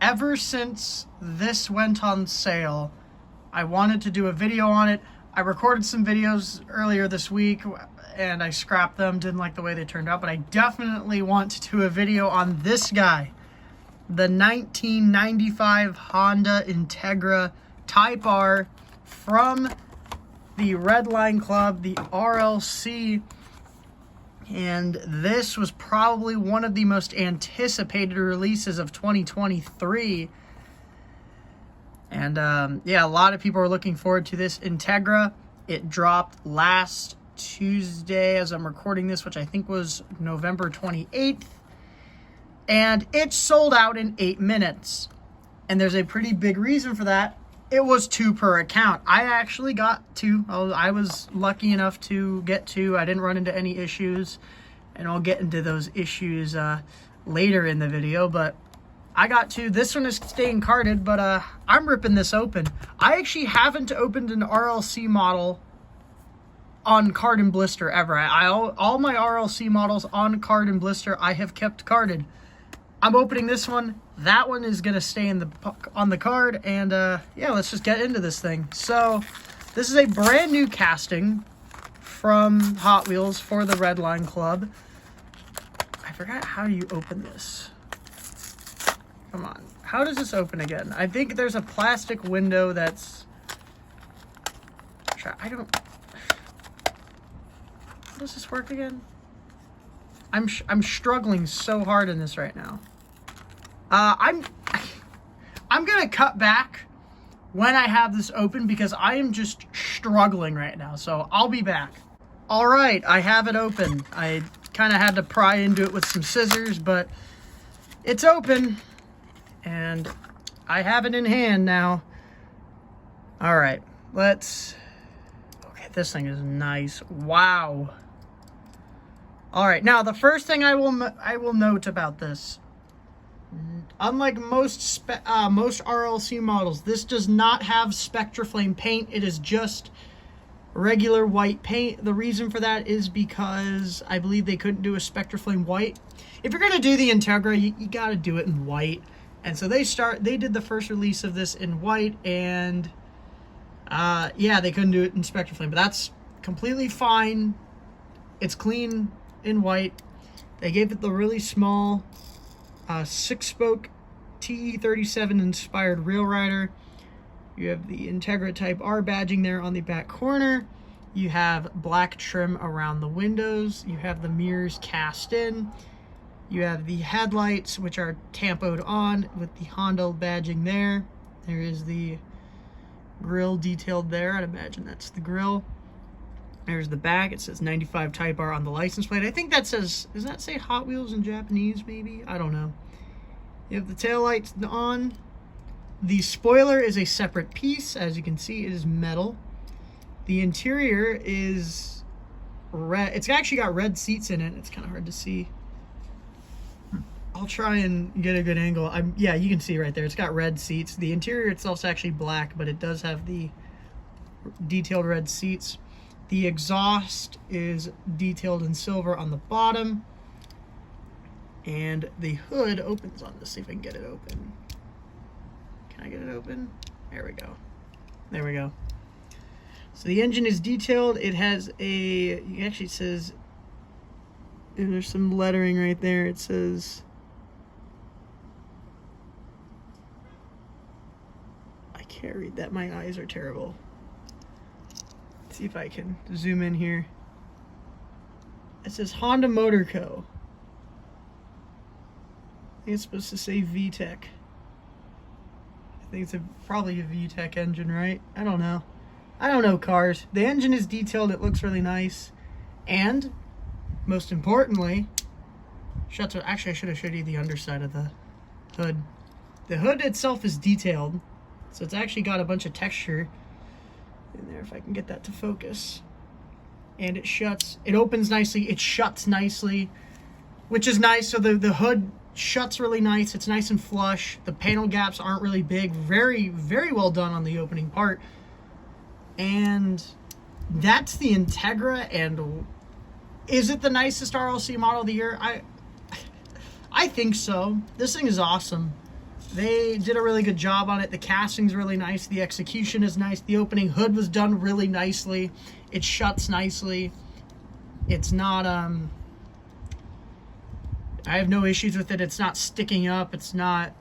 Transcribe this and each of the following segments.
ever since this went on sale, I wanted to do a video on it. I recorded some videos earlier this week and I scrapped them, didn't like the way they turned out, but I definitely want to do a video on this guy, the 1995 Honda Integra Type R from the Redline Club, the RLC. And this was probably one of the most anticipated releases of 2023. And yeah, a lot of people are looking forward to this Integra. It dropped last Tuesday as I'm recording this, which I think was November 28th. And it sold out in 8 minutes. And there's a pretty big reason for that. It was 2 per account. I actually got 2. I was lucky enough to get 2. I didn't run into any issues, and I'll get into those issues later in the video, but I got 2. This one is staying carded, but I'm ripping this open. I actually haven't opened an RLC model on card and blister ever. All my RLC models on card and blister I have kept carded. I'm opening this one. That one is gonna stay on the card, and yeah, let's just get into this thing. So this is a brand new casting from Hot Wheels for the Redline Club. I forgot how you open this. Come on, how does this open again? I think there's a plastic window that's, I don't, how does this work again? I'm struggling so hard in this right now. I'm gonna cut back when I have this open because I am just struggling right now. So I'll be back. All right, I have it open. I kind of had to pry into it with some scissors, but it's open and I have it in hand now. All right, okay, this thing is nice. Wow. All right, now the first thing I will note about this, unlike most RLC models, this does not have Spectraflame paint. It is just regular white paint. The reason for that is because I believe they couldn't do a Spectraflame white. If you're gonna do the Integra, you gotta do it in white. And so they did the first release of this in white, and yeah, they couldn't do it in Spectraflame, but that's completely fine. It's clean in white. They gave it the really small 6-spoke TE37 inspired rail rider. You have the Integra Type R badging there on the back corner. You have black trim around the windows. You have the mirrors cast in. You have the headlights, which are tampoed on with the Honda badging there. There is the grille detailed there. I'd imagine that's the grille. There's the back. It says 95 Type R on the license plate. I think that says, does that say Hot Wheels in Japanese maybe? I don't know. You have the taillights on. The spoiler is a separate piece. As you can see, it is metal. The interior is red. It's actually got red seats in it. It's kind of hard to see. I'll try and get a good angle. Yeah, you can see right there. It's got red seats. The interior itself is actually black, but it does have the detailed red seats. The exhaust is detailed in silver on the bottom. And the hood opens on this. See if I can get it open. Can I get it open? There we go. There we go. So the engine is detailed. It has it actually says, and there's some lettering right there. It says, I can't read that. My eyes are terrible. See if I can zoom in here. It says Honda Motor Co. I think it's supposed to say VTEC. I think it's probably a VTEC engine, right? I don't know. I don't know cars. The engine is detailed. It looks really nice. And, most importantly, actually I should have showed you the underside of the hood. The hood itself is detailed. So it's actually got a bunch of texture in there, if I can get that to focus. And it shuts. It opens nicely. It shuts nicely, which is nice. So the hood shuts really nice. It's nice and flush. The panel gaps aren't really big. Very, very well done on the opening part. And that's the Integra. And is it the nicest RLC model of the year? I think so. This thing is awesome. They did a really good job on it. The casting's really nice. The execution is nice. The opening hood was done really nicely. It shuts nicely. It's not, I have no issues with it. It's not sticking up. It's not,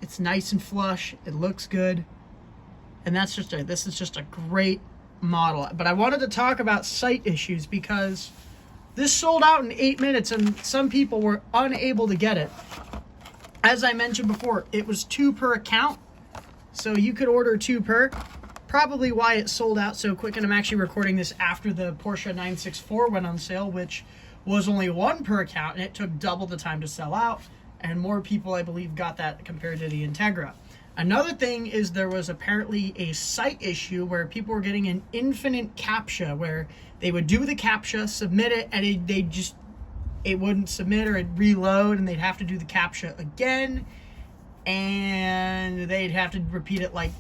it's nice and flush. It looks good. And this is just a great model. But I wanted to talk about sight issues because this sold out in 8 minutes and some people were unable to get it. As I mentioned before, it was 2 per account, so you could order 2 per. Probably why it sold out so quick, and I'm actually recording this after the Porsche 964 went on sale, which was only 1 per account, and it took double the time to sell out, and more people, I believe, got that compared to the Integra. Another thing is there was apparently a sight issue where people were getting an infinite CAPTCHA, where they would do the CAPTCHA, submit it, and it wouldn't submit or it'd reload and they'd have to do the CAPTCHA again and they'd have to repeat it like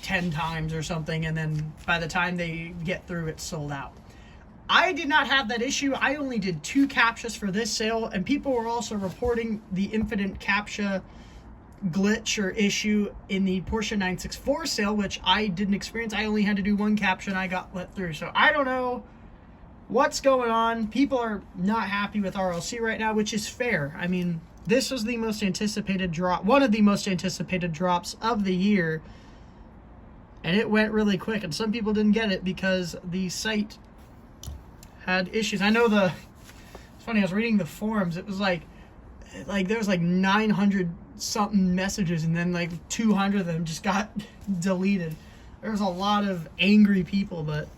10 times or something, and then by the time they get through, it's sold out. I did not have that issue. I only did 2 CAPTCHAs for this sale, and people were also reporting the infinite CAPTCHA glitch or issue in the Porsche 964 sale, which I didn't experience. I only had to do 1 CAPTCHA and I got let through. So I don't know what's going on. People are not happy with RLC right now, which is fair. I mean, this was the most anticipated drop, one of the most anticipated drops of the year, and it went really quick, and some people didn't get it because the site had issues. I know it's funny, I was reading the forums, it was like there was like 900 something messages, and then like 200 of them just got deleted. There was a lot of angry people, but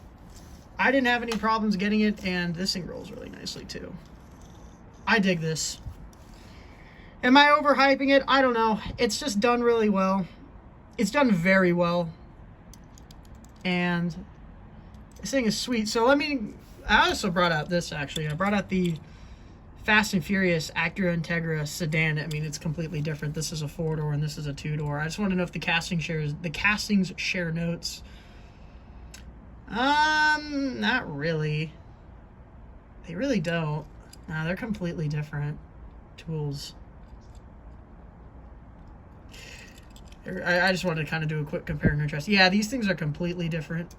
I didn't have any problems getting it, and this thing rolls really nicely too. I dig this. Am I overhyping it? I don't know. It's just done really well. It's done very well. And this thing is sweet. So I also brought out this, actually. I brought out the Fast and Furious Acura Integra sedan. I mean, it's completely different. This is a 4-door and this is a 2-door. I just want to know if the castings share notes. Not really. They really don't. No, they're completely different tools. I just wanted to kind of do a quick compare and contrast. Yeah, these things are completely different.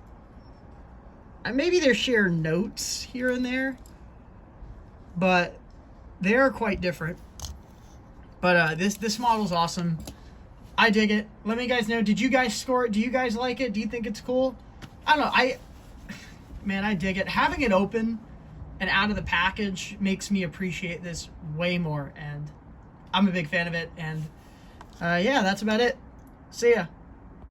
Maybe they share notes here and there, but they are quite different. But this model's awesome. I dig it. Let me guys know. Did you guys score it? Do you guys like it? Do you think it's cool? I don't know. Man, I dig it. Having it open and out of the package makes me appreciate this way more, and I'm a big fan of it. And yeah, that's about it. See ya.